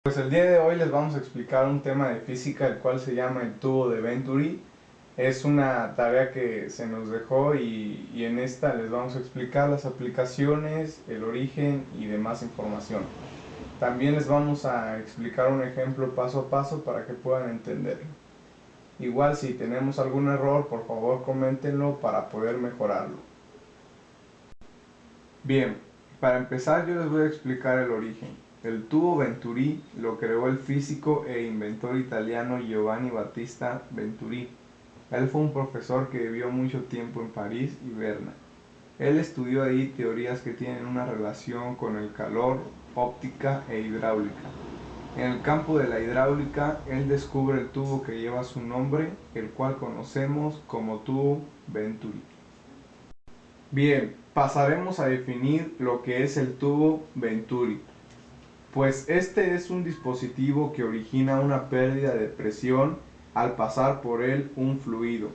Pues el día de hoy les vamos a explicar un tema de física, el cual se llama el tubo de Venturi. Es una tarea que se nos dejó y en esta les vamos a explicar las aplicaciones, el origen y demás información. También les vamos a explicar un ejemplo paso a paso para que puedan entenderlo. Igual si tenemos algún error, por favor coméntenlo para poder mejorarlo. Bien, para empezar yo les voy a explicar el origen. El tubo Venturi lo creó el físico e inventor italiano Giovanni Battista Venturi. Él fue un profesor que vivió mucho tiempo en París y Berna. Él estudió ahí teorías que tienen una relación con el calor, óptica e hidráulica. En el campo de la hidráulica, él descubre el tubo que lleva su nombre, el cual conocemos como tubo Venturi. Bien, pasaremos a definir lo que es el tubo Venturi. Pues este es un dispositivo que origina una pérdida de presión al pasar por él un fluido.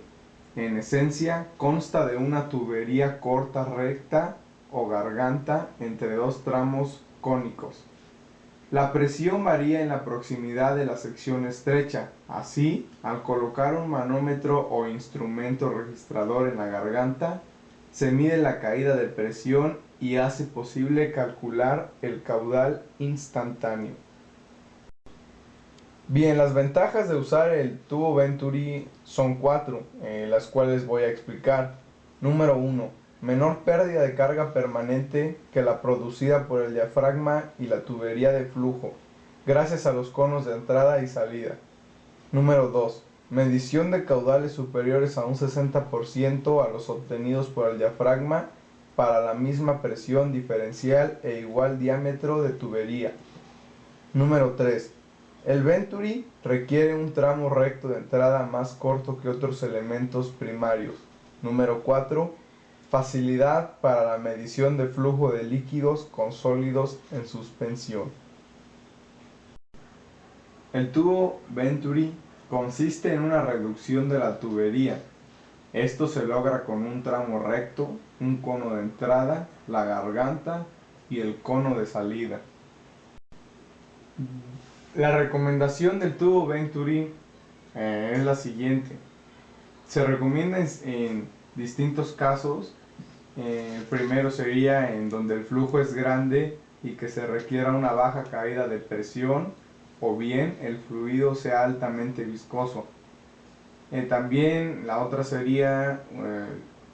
En esencia, consta de una tubería corta recta o garganta entre dos tramos cónicos. La presión varía en la proximidad de la sección estrecha. Así, al colocar un manómetro o instrumento registrador en la garganta, se mide la caída de presión y hace posible calcular el caudal instantáneo. Bien, las ventajas de usar el tubo Venturi son 4, las cuales voy a explicar. Número 1. Menor pérdida de carga permanente que la producida por el diafragma y la tubería de flujo, gracias a los conos de entrada y salida. Número 2. Medición de caudales superiores a un 60% a los obtenidos por el diafragma para la misma presión diferencial e igual diámetro de tubería. Número 3. El Venturi requiere un tramo recto de entrada más corto que otros elementos primarios. Número 4. Facilidad para la medición de flujo de líquidos con sólidos en suspensión. El tubo Venturi consiste en una reducción de la tubería. Esto se logra con un tramo recto, un cono de entrada, la garganta y el cono de salida. La recomendación del tubo Venturi es la siguiente. Se recomienda en distintos casos. El primero sería en donde el flujo es grande y que se requiera una baja caída de presión, o bien el fluido sea altamente viscoso. También la otra sería,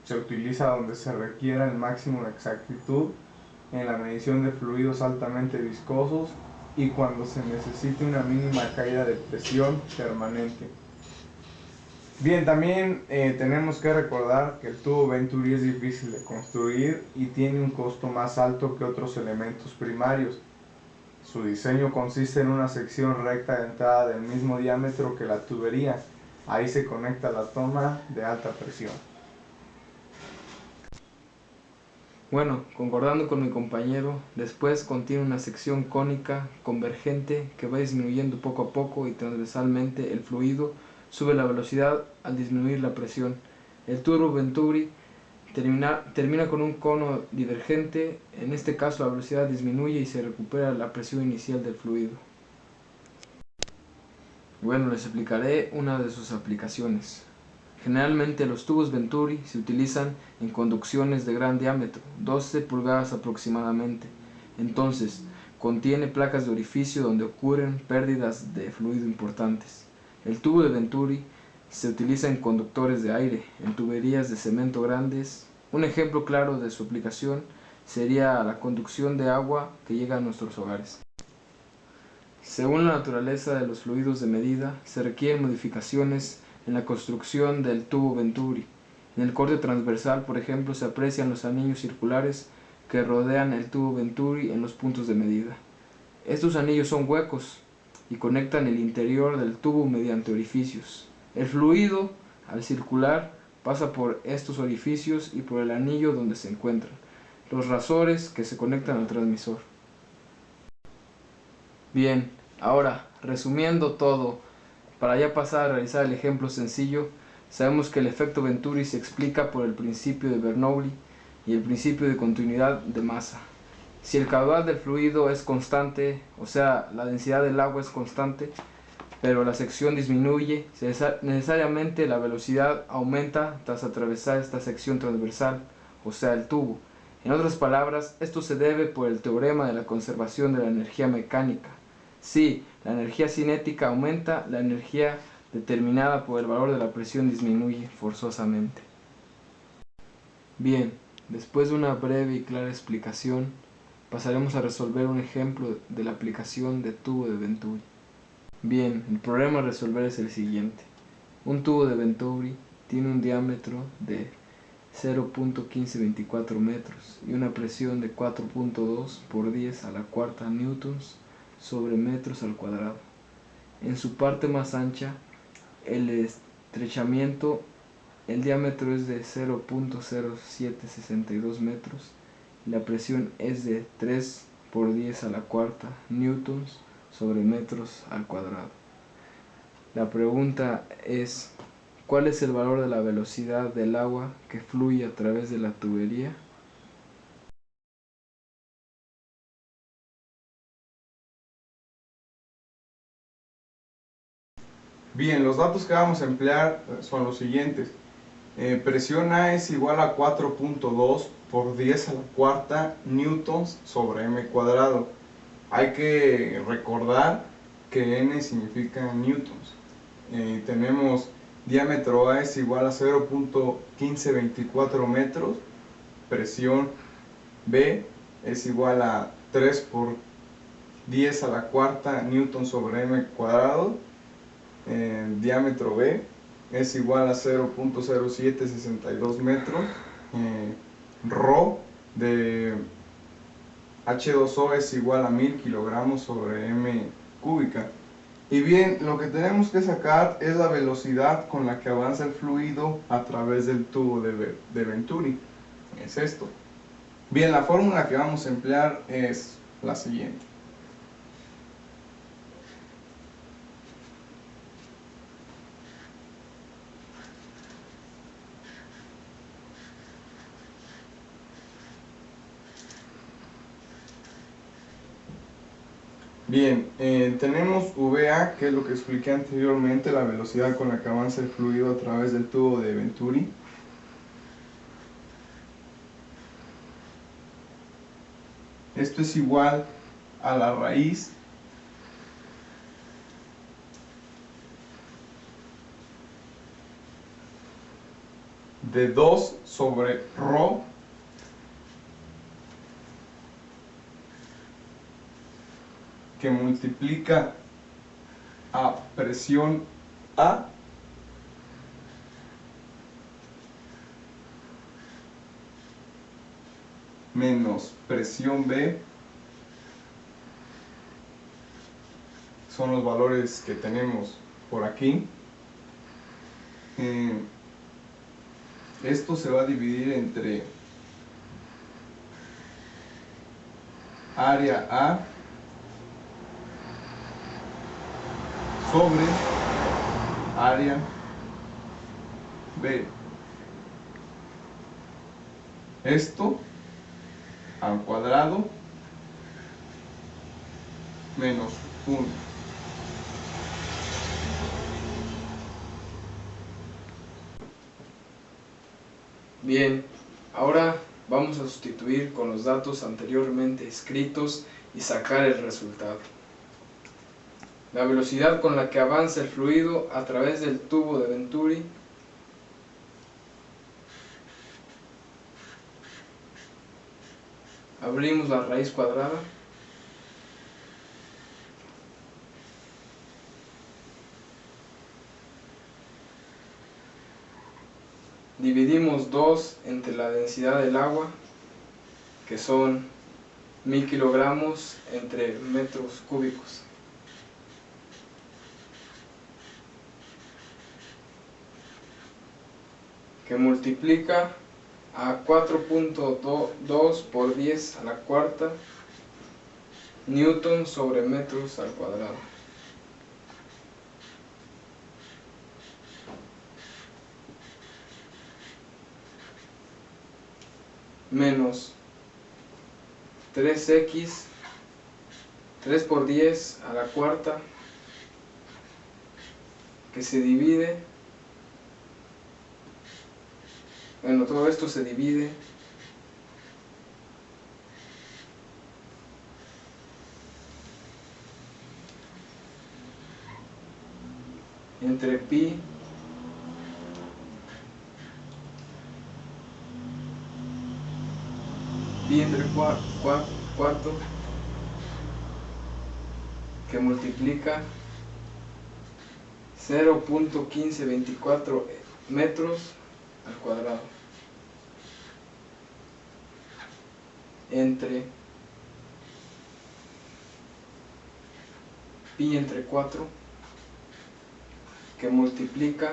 se utiliza donde se requiera el máximo de exactitud en la medición de fluidos altamente viscosos y cuando se necesite una mínima caída de presión permanente. Bien, también tenemos que recordar que el tubo Venturi es difícil de construir y tiene un costo más alto que otros elementos primarios. Su diseño consiste en una sección recta de entrada del mismo diámetro que la tubería. Ahí se conecta la toma de alta presión. Bueno, concordando con mi compañero, después contiene una sección cónica convergente que va disminuyendo poco a poco y transversalmente el fluido sube la velocidad al disminuir la presión. El tubo Venturi termina con un cono divergente. En este caso la velocidad disminuye y se recupera la presión inicial del fluido. Bueno, les explicaré una de sus aplicaciones. Generalmente los tubos Venturi se utilizan en conducciones de gran diámetro, 12 pulgadas aproximadamente. Entonces, contiene placas de orificio donde ocurren pérdidas de fluido importantes. El tubo de Venturi se utiliza en conductores de aire, en tuberías de cemento grandes. Un ejemplo claro de su aplicación sería la conducción de agua que llega a nuestros hogares. Según la naturaleza de los fluidos de medida, se requieren modificaciones en la construcción del tubo Venturi. En el corte transversal, por ejemplo, se aprecian los anillos circulares que rodean el tubo Venturi en los puntos de medida. Estos anillos son huecos y conectan el interior del tubo mediante orificios. El fluido, al circular, pasa por estos orificios y por el anillo donde se encuentran los rasores que se conectan al transmisor. Bien, ahora, resumiendo todo, para ya pasar a realizar el ejemplo sencillo, sabemos que el efecto Venturi se explica por el principio de Bernoulli y el principio de continuidad de masa. Si el caudal del fluido es constante, o sea, la densidad del agua es constante, pero la sección disminuye, necesariamente la velocidad aumenta tras atravesar esta sección transversal, o sea, el tubo. En otras palabras, esto se debe por el teorema de la conservación de la energía mecánica. Si la energía cinética aumenta, la energía determinada por el valor de la presión disminuye forzosamente. Bien, después de una breve y clara explicación, pasaremos a resolver un ejemplo de la aplicación de tubo de Venturi. Bien, el problema a resolver es el siguiente. Un tubo de Venturi tiene un diámetro de 0.1524 metros y una presión de 4.2 por 10 a la cuarta newtons sobre metros al cuadrado. En su parte más ancha, el estrechamiento, el diámetro es de 0.0762 metros y la presión es de 3 por 10 a la cuarta newtons sobre metros al cuadrado. La pregunta es, ¿cuál es el valor de la velocidad del agua que fluye a través de la tubería? Bien, los datos que vamos a emplear son los siguientes. Presión A es igual a 4.2 por 10 a la cuarta newtons sobre m cuadrado. Hay que recordar que n significa newtons. Tenemos diámetro A es igual a 0.1524 metros, presión B es igual a 3 por 10 a la cuarta newton sobre m cuadrado, diámetro B es igual a 0.0762 metros, ρ de H2O es igual a 1000 kilogramos sobre m cúbica. Y bien, lo que tenemos que sacar es la velocidad con la que avanza el fluido a través del tubo de Venturi. Es esto. Bien, la fórmula que vamos a emplear es la siguiente. Bien, tenemos VA, que es lo que expliqué anteriormente, la velocidad con la que avanza el fluido a través del tubo de Venturi. Esto es igual a la raíz de 2 sobre ρ que multiplica a presión A menos presión B, son los valores que tenemos por aquí. Esto se va a dividir entre área A sobre área B. Esto al cuadrado menos 1. Bien, ahora vamos a sustituir con los datos anteriormente escritos y sacar el resultado. La velocidad con la que avanza el fluido a través del tubo de Venturi abrimos la raíz cuadrada dividimos 2 entre la densidad del agua, que son 1000 kilogramos entre metros cúbicos. Que multiplica a 4.2 por 10 a la cuarta newton sobre metros al cuadrado. Menos 3x 3 por 10 a la cuarta, que se divide, bueno, todo esto se divide entre pi entre cuarto, que multiplica 0.1524 metros al cuadrado entre pi entre 4, que multiplica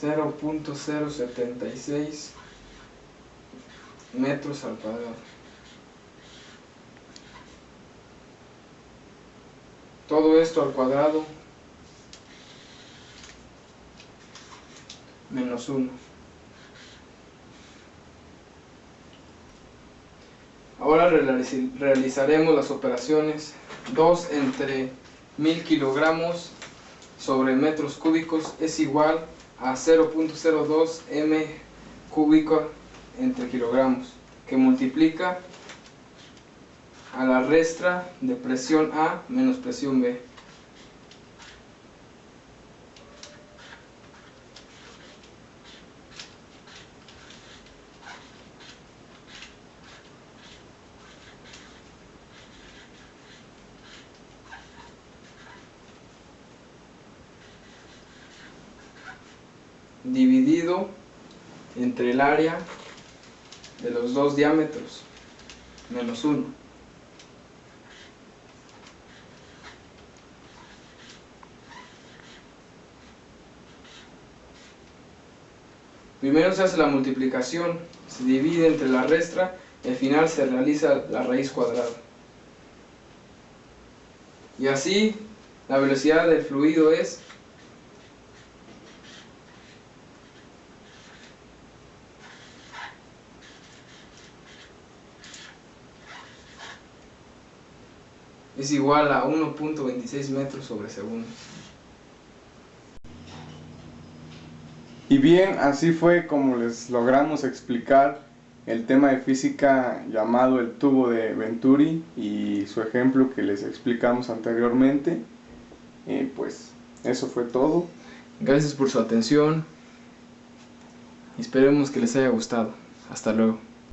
0.076 metros al cuadrado. Todo esto al cuadrado menos 1. Ahora realizaremos las operaciones. 2 entre 1000 kilogramos sobre metros cúbicos es igual a 0.02 m cúbico entre kilogramos, que multiplica a la restra de presión A menos presión B. Dividido entre el área de los dos diámetros menos 1. Primero se hace la multiplicación, se divide entre la restra y al final se realiza la raíz cuadrada. Y así la velocidad del fluido es igual a 1.26 metros sobre segundo. Y bien, así fue como les logramos explicar el tema de física llamado el tubo de Venturi y su ejemplo que les explicamos anteriormente. Pues eso fue todo. Gracias por su atención. Esperemos que les haya gustado. Hasta luego.